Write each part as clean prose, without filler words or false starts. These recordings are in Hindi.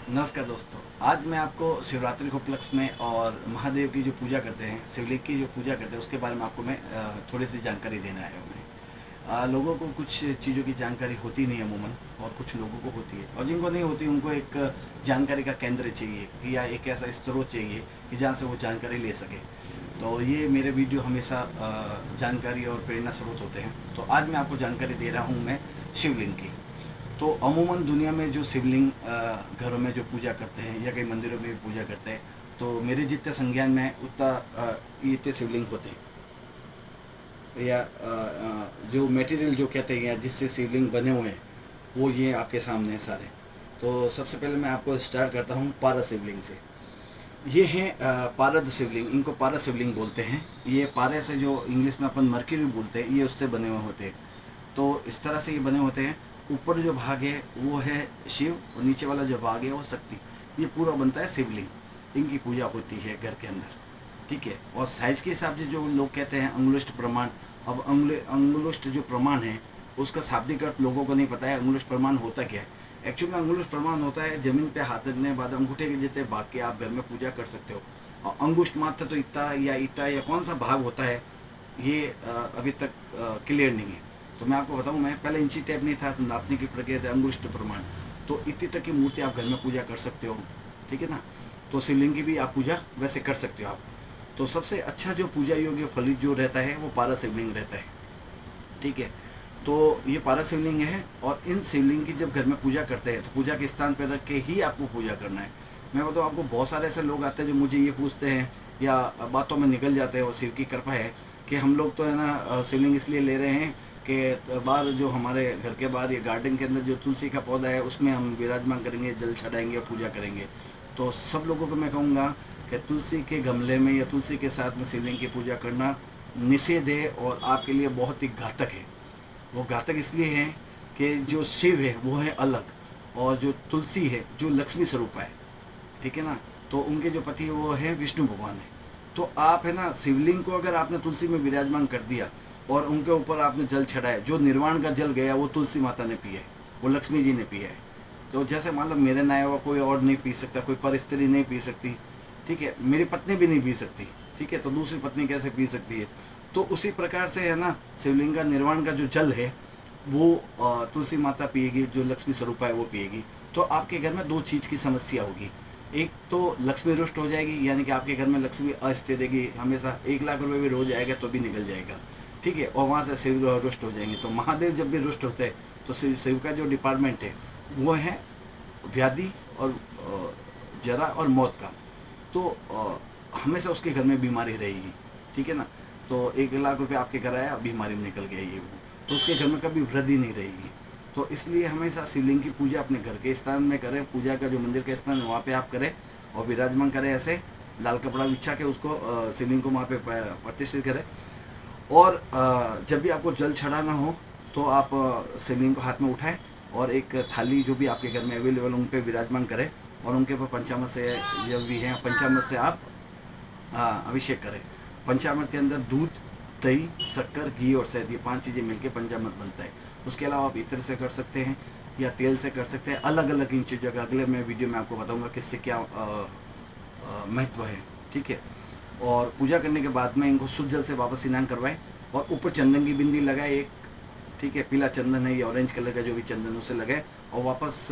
नमस्कार दोस्तों। आज मैं आपको शिवरात्रि के उपलक्ष्य में और महादेव की जो पूजा करते हैं, शिवलिंग की जो पूजा करते हैं, उसके बारे में आपको मैं थोड़ी सी जानकारी देना आया हूँ। मैं लोगों को कुछ चीज़ों की जानकारी होती नहीं है अमूमन, और कुछ लोगों को होती है, और जिनको नहीं होती उनको एक जानकारी का केंद्र चाहिए कि या एक ऐसा स्रोत चाहिए कि जहाँ से वो जानकारी ले सके। तो ये मेरे वीडियो हमेशा जानकारी और प्रेरणा स्रोत होते हैं। तो आज मैं आपको जानकारी दे रहा हूँ मैं शिवलिंग की। तो अमूमन दुनिया में जो शिवलिंग घरों में जो पूजा करते हैं या कई मंदिरों में भी पूजा करते हैं, तो मेरे जितने संज्ञान में उतना इतने शिवलिंग होते हैं, या जो मटेरियल जो कहते हैं या जिससे शिवलिंग बने हुए हैं वो ये आपके सामने हैं सारे। तो सबसे पहले मैं आपको स्टार्ट करता हूँ पारस शिवलिंग से। ये हैं पारद शिवलिंग, इनको पारस शिवलिंग बोलते हैं। ये पारस से जो इंग्लिश में अपन मर्क्यूरी बोलते हैं, ये उससे बने हुए होते हैं। तो इस तरह से ये बने होते हैं। ऊपर जो भाग है वो है शिव, और नीचे वाला जो भाग है वो शक्ति। ये पूरा बनता है शिवलिंग। इनकी पूजा होती है घर के अंदर, ठीक है। और साइज के हिसाब से जो लोग कहते हैं अंगुलिष्ठ प्रमाण, अब अंगुलिष्ठ जो प्रमाण है उसका शाब्दिक अर्थ लोगों को नहीं पता है। अंगुलिष्ठ प्रमाण होता क्या है? एक्चुअली में अंगुलिष्ठ प्रमाण होता है जमीन पे हाथ रखने के बाद अंगूठे के जितने भाग के आप घर में पूजा कर सकते हो। और अंगुष्ठ मात्र तो इतना या कौन सा भाग होता है, ये अभी तक क्लियर नहीं है। तो मैं आपको बताऊं, मैं पहले इंची टेप नहीं था, तो नापने की प्रक्रिया थी अंगुष्ठ प्रमाण। तो इतनी तक की मूर्ति आप घर में पूजा कर सकते हो, ठीक है ना। तो शिवलिंग की भी आप पूजा वैसे कर सकते हो आप। तो सबसे अच्छा जो पूजा योग्य फलित जो रहता है वो पारा शिवलिंग रहता है, ठीक है। तो ये पारा शिवलिंग है, और इन शिवलिंग की जब घर में पूजा करते हैं तो पूजा के स्थान पर रख के ही आपको पूजा करना है। मैं बताऊँ आपको, बहुत सारे ऐसे लोग आते हैं जो मुझे ये पूछते हैं या बातों में निकल जाते हैं, और शिव की कृपा है कि हम लोग तो है ना शिवलिंग इसलिए ले रहे हैं कि बाहर जो हमारे घर के बाहर ये गार्डन के अंदर जो तुलसी का पौधा है उसमें हम विराजमान करेंगे, जल चढ़ाएंगे, पूजा करेंगे। तो सब लोगों को मैं कहूँगा कि तुलसी के गमले में या तुलसी के साथ में शिवलिंग की पूजा करना निषेध है, और आपके लिए बहुत ही घातक है। वो घातक इसलिए है कि जो शिव है वो है अलग, और जो तुलसी है जो लक्ष्मी स्वरूप है, ठीक है ना। तो उनके जो पति है वो है विष्णु भगवान है। तो आप है ना शिवलिंग को अगर आपने तुलसी में विराजमान कर दिया और उनके ऊपर आपने जल चढ़ाया, जो निर्वाण का जल गया वो तुलसी माता ने पिया है, वो लक्ष्मी जी ने पिया है। तो जैसे मान लो मेरे नया हुआ कोई और नहीं पी सकता, कोई पर स्त्री नहीं पी सकती, ठीक है, मेरी पत्नी भी नहीं पी सकती, ठीक है, तो दूसरी पत्नी कैसे पी सकती है? तो उसी प्रकार से है ना, शिवलिंग का निर्वाण का जो जल है वो तुलसी माता पिएगी, जो लक्ष्मी स्वरूप है वो पिएगी। तो आपके घर में दो चीज़ की समस्या होगी। एक तो लक्ष्मी रुष्ट हो जाएगी, यानी कि आपके घर में लक्ष्मी अस्थिर रहेगी हमेशा। 1 लाख रुपए भी रोज आएगा तो भी निकल जाएगा, ठीक है, और वहाँ से शिव रुष्ट हो जाएंगे। तो महादेव जब भी रुष्ट होते हैं तो शिव का जो डिपार्टमेंट है वो है व्याधि और जरा और मौत का। तो हमेशा उसके घर में बीमारी रहेगी, ठीक है ना। तो 1 लाख रुपए आपके घर आया, बीमारी में निकल गया ये वो, तो उसके घर में कभी वृद्धि नहीं रहेगी। तो इसलिए हमेशा शिवलिंग की पूजा अपने घर के स्थान में करें। पूजा का जो मंदिर का स्थान है वहाँ पे आप करें, और विराजमान करें ऐसे लाल कपड़ा बिछा के उसको शिवलिंग को वहाँ पे प्रतिष्ठित करें। और जब भी आपको जल चढ़ाना हो तो आप शिवलिंग को हाथ में उठाएं, और एक थाली जो भी आपके घर में अवेलेबल उन पर विराजमान करें, और उनके ऊपर पंचामृत से, जब भी हैं पंचामृत से आप अभिषेक करें। पंचामृत के अंदर दूध, दही, शक्कर, घी और शहद, ये 5 चीज़ें मिलकर पंचामृत बनता है। उसके अलावा आप इत्र से कर सकते हैं या तेल से कर सकते हैं। अलग अलग इन चीज़ों का अगले मैं वीडियो में आपको बताऊंगा किससे क्या महत्व है, ठीक है। और पूजा करने के बाद में इनको शुद्ध जल से वापस स्नान करवाएं, और ऊपर चंदन की बिंदी लगाए एक, ठीक है, पीला चंदन है या ऑरेंज कलर का जो भी चंदन उसे लगाए, और वापस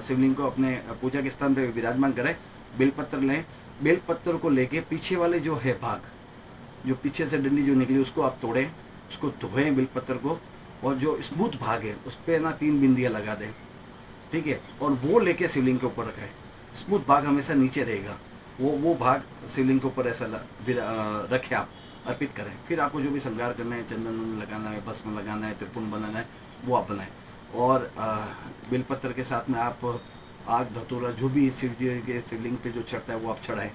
शिवलिंग को अपने पूजा के स्थान पर विराजमान करें। बेलपत्र लें, बेलपत्र को लेके पीछे वाले जो है भाग, जो पीछे से डंडी जो निकली उसको आप तोड़ें, उसको धोएं बेलपत्र को, और जो स्मूथ भाग है उस पर ना 3 बिंदियाँ लगा दें, ठीक है, और वो लेके शिवलिंग के ऊपर रखें। स्मूथ भाग हमेशा नीचे रहेगा, वो भाग शिवलिंग के ऊपर ऐसा रखें, आप अर्पित करें। फिर आपको जो भी श्रृंगार करना है, चंदन लगाना है, भस्म लगाना है, त्रिपुंड बनाना है, वो आप बनाएं। और बेलपत्र के साथ में आप आग धतूरा जो भी शिव जी के शिवलिंग पे जो चढ़ता है वो आप चढ़ाएं।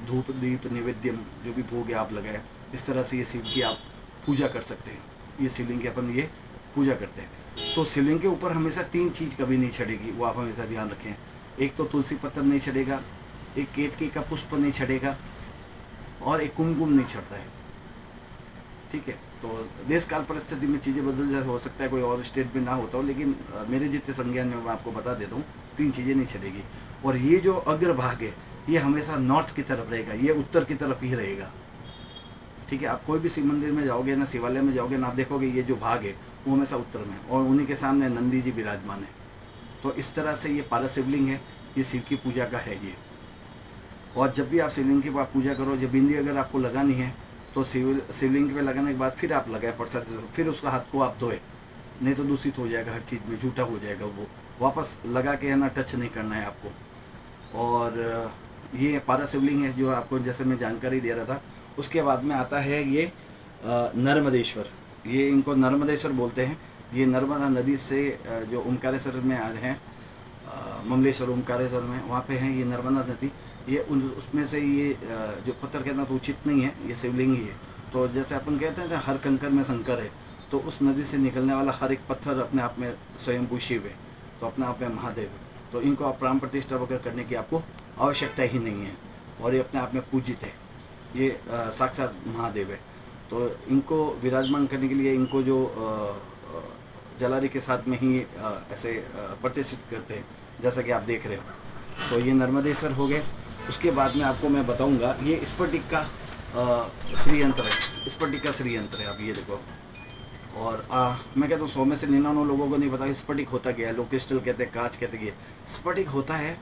धूप दीप नैवेद्यम जो भी भोग है आप लगाएं। इस तरह से ये शिव की आप पूजा कर सकते हैं। ये शिवलिंग की अपन ये पूजा करते हैं। तो शिवलिंग के ऊपर हमेशा 3 चीज़ कभी नहीं चढ़ेगी, वो आप हमेशा ध्यान रखें। एक तो तुलसी पत्थर नहीं चढ़ेगा, एक केतकी का पुष्प नहीं चढ़ेगा, और एक कुमकुम नहीं चढ़ता है, ठीक है। तो देश काल परिस्थिति में चीज़ें बदल जा, हो सकता है कोई और स्टेट में ना होता हो, लेकिन मेरे जितने संज्ञान में मैं आपको बता देता हूँ, 3 चीज़ें नहीं चलेगी। और ये जो अग्रभाग है ये हमेशा नॉर्थ की तरफ रहेगा, ये उत्तर की तरफ ही रहेगा। ठीक है, आप कोई भी शिव मंदिर में जाओगे ना, शिवालय में जाओगे ना, आप देखोगे ये जो भाग है वो हमेशा उत्तर में है, और उन्हीं के सामने नंदी जी विराजमान है। तो इस तरह से ये पारस शिवलिंग है, ये शिव की पूजा का है ये। और जब भी आप शिवलिंग की आप पूजा करो, जब बिंदी अगर आपको लगानी है तो शिवलिंग पे लगाने के बाद फिर आप लगाए प्रसाद, फिर उसका हाथ को आप धोए, नहीं तो दूषित हो जाएगा, हर चीज़ में झूठा हो जाएगा वो। वापस लगा के है ना, टच नहीं करना है आपको। और ये पारस शिवलिंग है जो आपको जैसे मैं जानकारी दे रहा था। उसके बाद में आता है ये नर्मदेश्वर, ये इनको नर्मदेश्वर बोलते हैं। ये नर्मदा नदी से जो ओमकारेश्वर में आए हैं, ममलेश्वर ओमकारेश्वर में, वहाँ पे है ये नर्मदा नदी। ये उसमें से ये जो पत्थर कहना तो उचित नहीं है, ये शिवलिंग ही है। तो जैसे अपन कहते हैं हर कंकर में शंकर है, तो उस नदी से निकलने वाला हर एक पत्थर अपने आप में स्वयंभू शिव है, तो अपने आप में महादेव है। तो इनको आप प्राण प्रतिष्ठा वगैरह करने की आपको आवश्यकता ही नहीं है, और ये अपने आप में पूजित है, ये साक्षात महादेव है। तो इनको विराजमान करने के लिए इनको जो जलारी के साथ में ही ऐसे प्रतिष्ठित करते हैं, जैसा कि आप देख रहे हो। तो ये नर्मदेश्वर हो गए। उसके बाद में आपको मैं बताऊंगा, ये स्फटिक का श्री यंत्र है, स्फटिक का श्री यंत्र है, आप ये देखो। और मैं कहता हूँ 100 में से 99 लोगों को नहीं पता स्फटिक होता क्या है। लोग क्रिस्टल कहते हैं, कांच कहते हैं। स्फटिक होता है,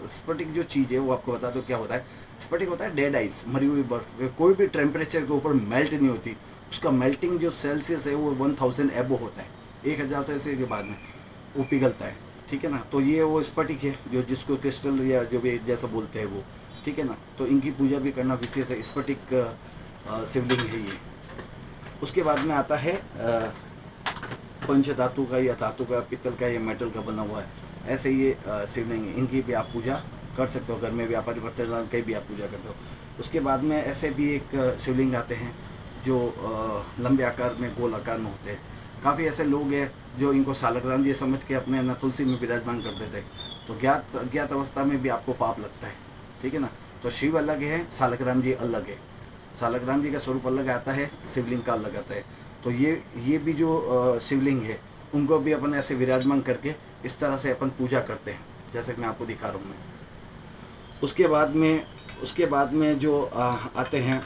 स्फटिक जो चीज़ है वो आपको बता दो क्या होता है। स्फटिक होता है डेड आइस, मरी हुई बर्फ, कोई भी टेम्परेचर के ऊपर मेल्ट नहीं होती। उसका मेल्टिंग जो सेल्सियस है वो 1000 एबो होता है, 1000 सेल्सियस के बाद में वो पिघलता है। ठीक है ना, तो ये वो स्फटिक है जो जिसको क्रिस्टल या जो भी जैसा बोलते हैं वो। ठीक है ना, तो इनकी पूजा भी करना विशेष है। स्फटिक शिवलिंग है ये। उसके बाद में आता है पंच धातु का या धातु का, पित्तल का या मेटल का बना हुआ है, ऐसे ये शिवलिंग है। इनकी भी आप पूजा कर सकते हो, घर में व्यापारी पत्थर कहीं भी आप पूजा करते हो। उसके बाद में ऐसे भी एक शिवलिंग आते हैं जो लंबे आकार में, गोल आकार में होते हैं। काफ़ी ऐसे लोग हैं जो इनको सालग्राम जी समझ के अपने न तुलसी में विराजमान कर देते हैं, तो ज्ञात अवस्था में भी आपको पाप लगता है। ठीक है ना, तो शिव अलग है, सालग्राम जी अलग है। सालग्राम जी का स्वरूप अलग आता है, शिवलिंग का अलग आता है। तो ये भी जो शिवलिंग है उनको भी अपन ऐसे विराजमान करके इस तरह से अपन पूजा करते हैं, जैसे कि मैं आपको दिखा रहा हूँ मैं। उसके बाद में जो आते हैं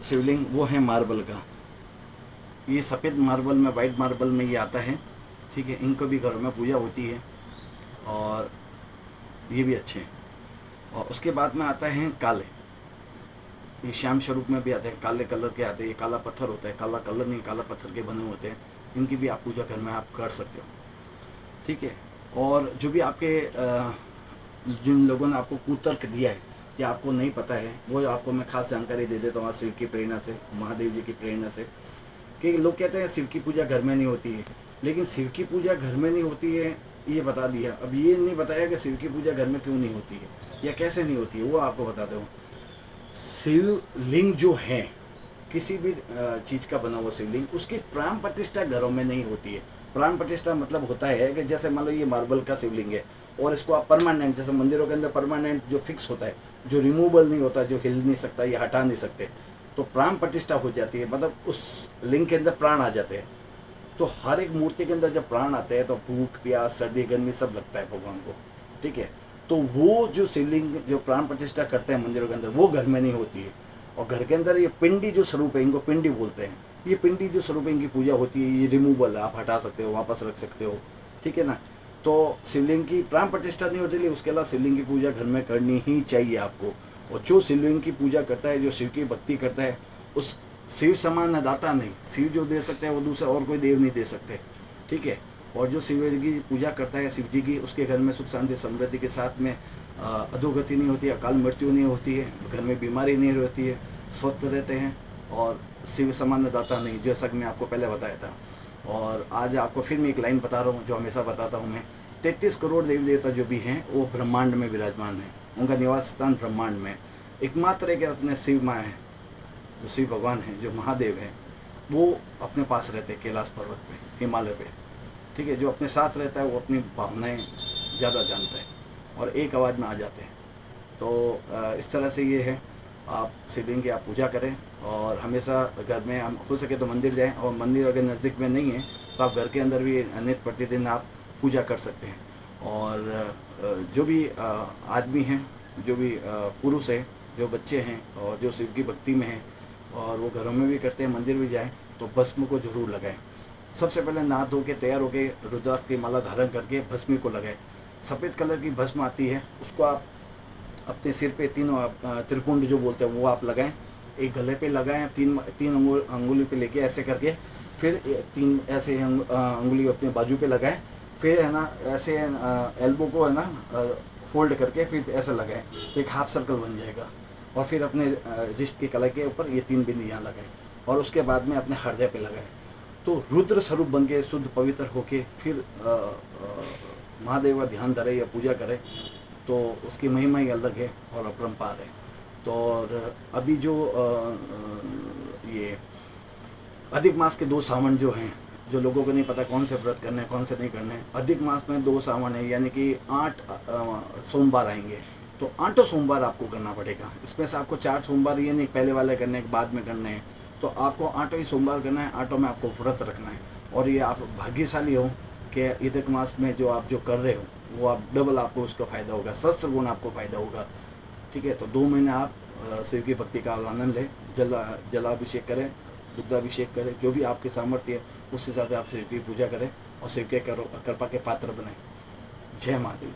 शिवलिंग, वो है मार्बल का। ये सफ़ेद मार्बल में, वाइट मार्बल में ये आता है। ठीक है, इनको भी घरों में पूजा होती है और ये भी अच्छे हैं। और उसके बाद में आता है काले, ये श्याम स्वरूप में भी आते हैं, काले कलर के आते हैं। ये काला पत्थर होता है, काला कलर नहीं, काला पत्थर के बने होते हैं। इनकी भी आप पूजा घर में आप कर सकते हो। ठीक है, और जो भी आपके जिन लोगों ने आपको कुतर्क दिया है या आपको नहीं पता है, वो आपको मैं खास जानकारी दे देता हूँ शिव की प्रेरणा से, महादेव जी की प्रेरणा से। कि लोग कहते हैं शिव की पूजा घर में नहीं होती है, लेकिन शिव की पूजा घर में नहीं होती है ये बता दिया। अब ये नहीं बताया कि शिव की पूजा घर में क्यों नहीं होती है या कैसे नहीं होती है, वो आपको बताता हूँ। शिवलिंग जो है, किसी भी चीज़ का बना हुआ शिवलिंग, उसकी प्राण प्रतिष्ठा घरों में नहीं होती है। प्राण प्रतिष्ठा मतलब होता है कि जैसे मान लो ये मार्बल का शिवलिंग है और इसको आप परमानेंट, जैसे मंदिरों के अंदर परमानेंट जो फिक्स होता है, जो रिमूवल नहीं होता, जो हिल नहीं सकता या हटा नहीं सकते, तो प्राण प्रतिष्ठा हो जाती है, मतलब उस लिंग के अंदर प्राण आ जाते हैं। तो हर एक मूर्ति के अंदर जब प्राण आते हैं तो भूख प्यास सर्दी गर्मी सब लगता है भगवान को। ठीक है, तो वो जो शिवलिंग जो प्राण प्रतिष्ठा करते हैं मंदिरों के अंदर, वो घर में नहीं होती है। और घर के अंदर ये पिंडी जो स्वरूप है, इनको पिंडी बोलते हैं, ये पिंडी जो स्वरूप है इनकी पूजा होती है। ये रिमूवल आप हटा सकते हो, वापस रख सकते हो। ठीक है ना, तो शिवलिंग की प्राण प्रतिष्ठा नहीं होती, उसके अलावा शिवलिंग की पूजा घर में करनी ही चाहिए आपको। और जो शिवलिंग की पूजा करता है, जो शिव की भक्ति करता है, उस शिव समान दाता नहीं, शिव जो दे सकते हैं वो दूसरा और कोई देव नहीं दे सकते। ठीक है, और जो शिव जी की पूजा करता है, शिव जी की, उसके घर में सुख शांति समृद्धि के साथ में अधोगति नहीं होती है, अकाल मृत्यु नहीं होती है, घर में बीमारी नहीं रहती है, स्वस्थ रहते हैं। और शिव समान दाता नहीं, जैसा कि मैं आपको पहले बताया था। और आज आपको फिर मैं एक लाइन बता रहा हूँ जो हमेशा बताता हूँ मैं। 33 करोड़ देवी देवता जो भी हैं वो ब्रह्मांड में विराजमान हैं, उनका निवास स्थान ब्रह्मांड में। एकमात्र एक अपने शिव माँ है, जो शिव भगवान हैं, जो महादेव हैं, वो अपने पास रहते हैं कैलाश पर्वत पे, हिमालय पे। ठीक है, जो अपने साथ रहता है वो अपनी भावनाएं ज़्यादा जानता है और एक आवाज़ में आ जाते हैं। तो इस तरह से ये है, आप शिवलिंग की आप पूजा करें और हमेशा घर में हम हो सके तो मंदिर जाएं, और मंदिर अगर नज़दीक में नहीं है तो आप घर के अंदर भी नित्य प्रतिदिन आप पूजा कर सकते हैं। और जो भी आदमी हैं, जो भी पुरुष हैं, जो बच्चे हैं और जो शिव की भक्ति में हैं और वो घरों में भी करते हैं, मंदिर भी जाएं, तो भस्म को जरूर लगाएं। सबसे पहले नहा धो के तैयार होके रुद्राक्ष की माला धारण करके भस्मी को लगाएं। सफ़ेद कलर की भस्म आती है, उसको आप अपने सिर पे तीनों त्रिपुंड जो बोलते हैं वो आप लगाएं। एक गले पे लगाएं, तीन अंगुली पे लेके ऐसे करके, फिर तीन ऐसे अंगुली अपने बाजू पे लगाएं, फिर है ना ऐसे एल्बो को है ना फोल्ड करके फिर ऐसा लगाएं, तो एक हाफ सर्कल बन जाएगा। और फिर अपने रिस्ट की कलाई के ऊपर ये 3 बिंदी यहाँ लगाएं, और उसके बाद में अपने हृदय पे लगाएं। तो रुद्र स्वरूप बन के शुद्ध पवित्र होके फिर महादेव का ध्यान धरे या पूजा करें, तो उसकी महिमा ही अलग है और अपरंपार है। तो और अभी जो ये अधिक मास के 2 सावन जो हैं, जो लोगों को नहीं पता कौन से व्रत करने हैं कौन से नहीं करने हैं, अधिक मास में 2 सावन है, यानी कि 8 सोमवार आएंगे। तो 8 सोमवार आपको करना पड़ेगा। इसमें से आपको 4 सोमवार ये नहीं पहले वाले करने हैं बाद में करने हैं, तो आपको 8 ही सोमवार करना है, 8 में आपको व्रत रखना है। और ये आप भाग्यशाली हो कि अधिक मास में जो आप जो कर रहे हो वो आप डबल आपको उसका फ़ायदा होगा, सहस्त्र गुण आपको फ़ायदा होगा। ठीक है, तो 2 महीने आप शिव की भक्ति का आनंद लें, जलाभिषेक करें, दुग्धाभिषेक करें, जो भी आपके सामर्थ्य है उस हिसाब से आप शिव की पूजा करें और शिव के कृपा के पात्र बने। जय महादेव।